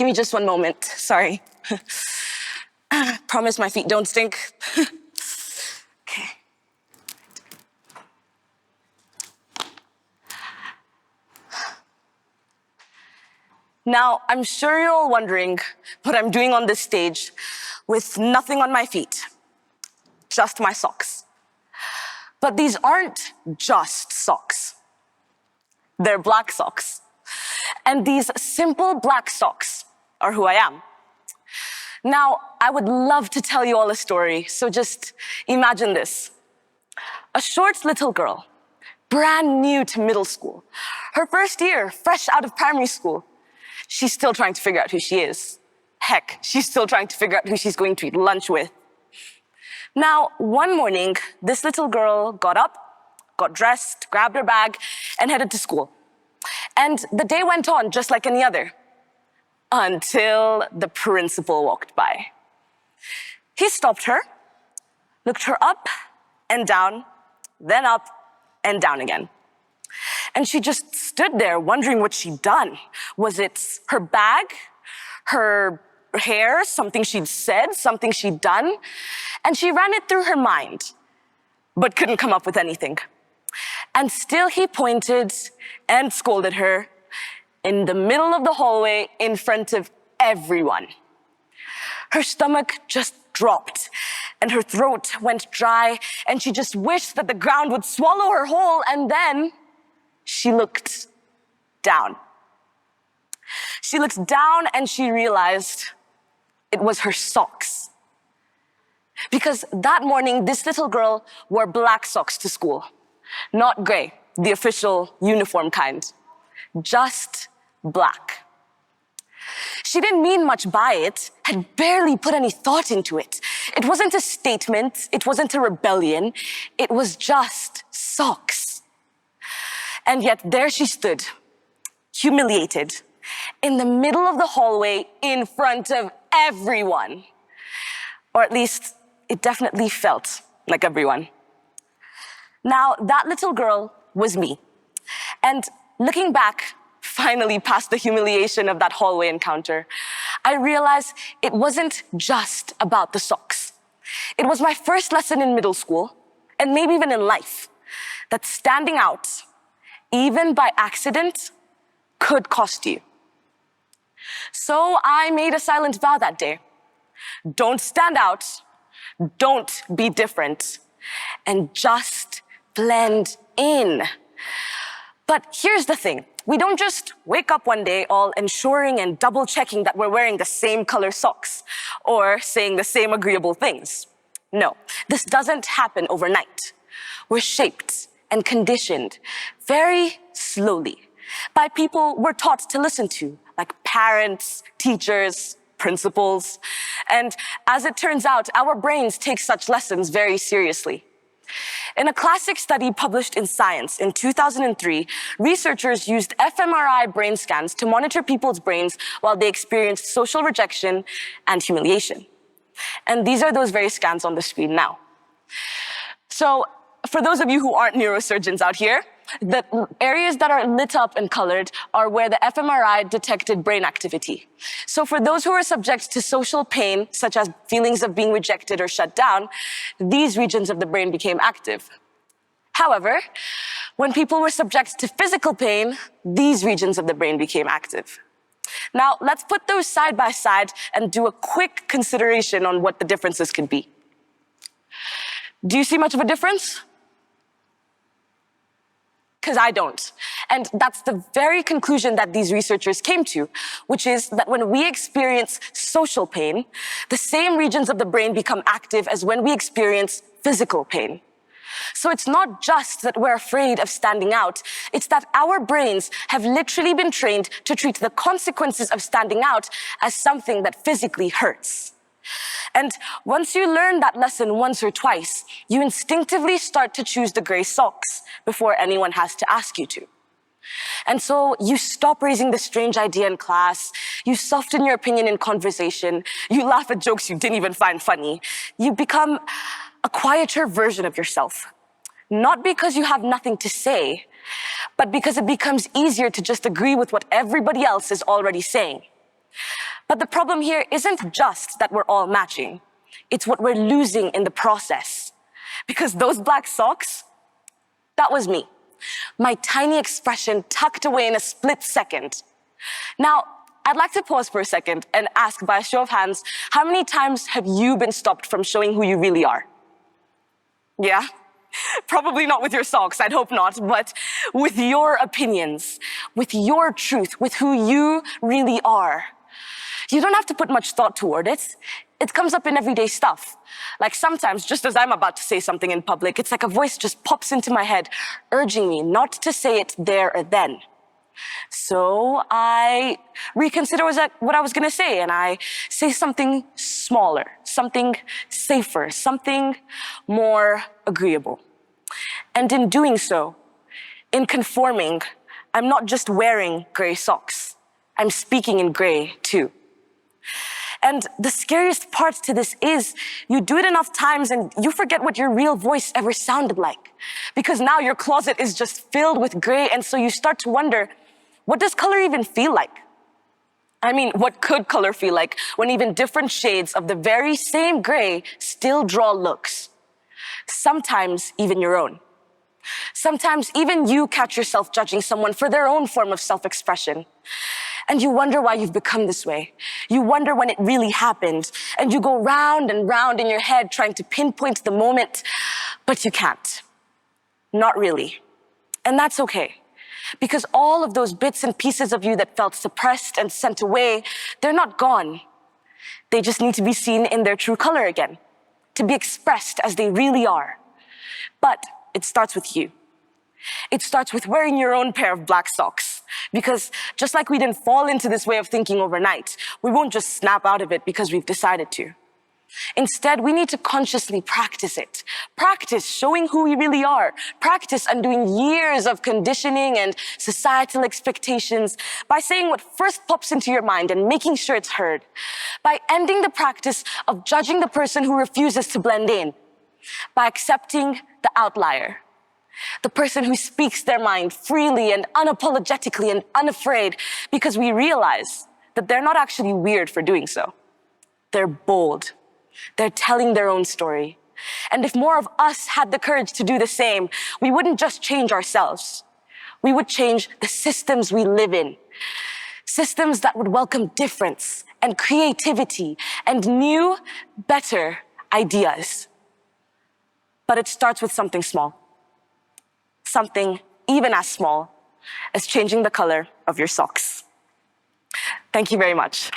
Give me just one moment, sorry. Promise my feet don't stink. Okay. Now, I'm sure you're all wondering what I'm doing on this stage with nothing on my feet, just my socks. But these aren't just socks. They're black socks. And these simple black socks are who I am. Now, I would love to tell you all a story, so just imagine this. A short little girl, brand new to middle school, her first year, fresh out of primary school. She's still trying to figure out who she is. Heck, she's still trying to figure out who she's going to eat lunch with. Now, one morning, this little girl got up, got dressed, grabbed her bag, and headed to school. And the day went on just like any other, until the principal walked by. He stopped her, looked her up and down, then up and down again. And she just stood there wondering what she'd done. Was it her bag, her hair, something she'd said, something she'd done? And she ran it through her mind, but couldn't come up with anything. And still he pointed and scolded her in the middle of the hallway in front of everyone. Her stomach just dropped and her throat went dry and she just wished that the ground would swallow her whole, and then she looked down. She looked down and she realized it was her socks. Because that morning, this little girl wore black socks to school. Not gray, the official uniform kind. Just black. She didn't mean much by it, had barely put any thought into it. It wasn't a statement, it wasn't a rebellion, it was just socks. And yet there she stood, humiliated, in the middle of the hallway in front of everyone. Or at least, it definitely felt like everyone. Now, that little girl was me. And looking back, finally past the humiliation of that hallway encounter, I realized it wasn't just about the socks. It was my first lesson in middle school, and maybe even in life, that standing out, even by accident, could cost you. So I made a silent vow that day. Don't stand out, don't be different, and just blend in. But here's the thing. We don't just wake up one day all ensuring and double checking that we're wearing the same color socks or saying the same agreeable things. No, this doesn't happen overnight. We're shaped and conditioned very slowly by people we're taught to listen to, like parents, teachers, principals. And as it turns out, our brains take such lessons very seriously. In a classic study published in Science in 2003, researchers used fMRI brain scans to monitor people's brains while they experienced social rejection and humiliation. And these are those very scans on the screen now. So for those of you who aren't neurosurgeons out here, the areas that are lit up and colored are where the fMRI detected brain activity. So for those who are subject to social pain, such as feelings of being rejected or shut down, these regions of the brain became active. However, when people were subject to physical pain, these regions of the brain became active. Now, let's put those side by side and do a quick consideration on what the differences could be. Do you see much of a difference? Because I don't. And that's the very conclusion that these researchers came to, which is that when we experience social pain, the same regions of the brain become active as when we experience physical pain. So it's not just that we're afraid of standing out, it's that our brains have literally been trained to treat the consequences of standing out as something that physically hurts. And once you learn that lesson once or twice, you instinctively start to choose the gray socks before anyone has to ask you to. And so you stop raising the strange idea in class, you soften your opinion in conversation, you laugh at jokes you didn't even find funny. You become a quieter version of yourself. Not because you have nothing to say, but because it becomes easier to just agree with what everybody else is already saying. But the problem here isn't just that we're all matching. It's what we're losing in the process. Because those black socks, that was me. My tiny expression tucked away in a split second. Now, I'd like to pause for a second and ask by a show of hands, how many times have you been stopped from showing who you really are? Yeah? Probably not with your socks, I'd hope not, but with your opinions, with your truth, with who you really are. You don't have to put much thought toward it. It comes up in everyday stuff. Like sometimes, just as I'm about to say something in public, it's like a voice just pops into my head, urging me not to say it there or then. So I reconsider what I was going to say, and I say something smaller, something safer, something more agreeable. And in doing so, in conforming, I'm not just wearing gray socks. I'm speaking in gray too. And the scariest part to this is you do it enough times and you forget what your real voice ever sounded like. Because now your closet is just filled with gray, and so you start to wonder, what does color even feel like? I mean, what could color feel like when even different shades of the very same gray still draw looks? Sometimes even your own. Sometimes even you catch yourself judging someone for their own form of self-expression. And you wonder why you've become this way. You wonder when it really happened. And you go round and round in your head trying to pinpoint the moment, but you can't. Not really. And that's okay. Because all of those bits and pieces of you that felt suppressed and sent away, they're not gone. They just need to be seen in their true color again, to be expressed as they really are. But it starts with you. It starts with wearing your own pair of black socks. Because just like we didn't fall into this way of thinking overnight, we won't just snap out of it because we've decided to. Instead, we need to consciously practice it. Practice showing who we really are. Practice undoing years of conditioning and societal expectations by saying what first pops into your mind and making sure it's heard. By ending the practice of judging the person who refuses to blend in. By accepting the outlier. The person who speaks their mind freely and unapologetically and unafraid, because we realize that they're not actually weird for doing so. They're bold. They're telling their own story. And if more of us had the courage to do the same, we wouldn't just change ourselves. We would change the systems we live in. Systems that would welcome difference and creativity and new, better ideas. But it starts with something small. Something even as small as changing the color of your socks. Thank you very much.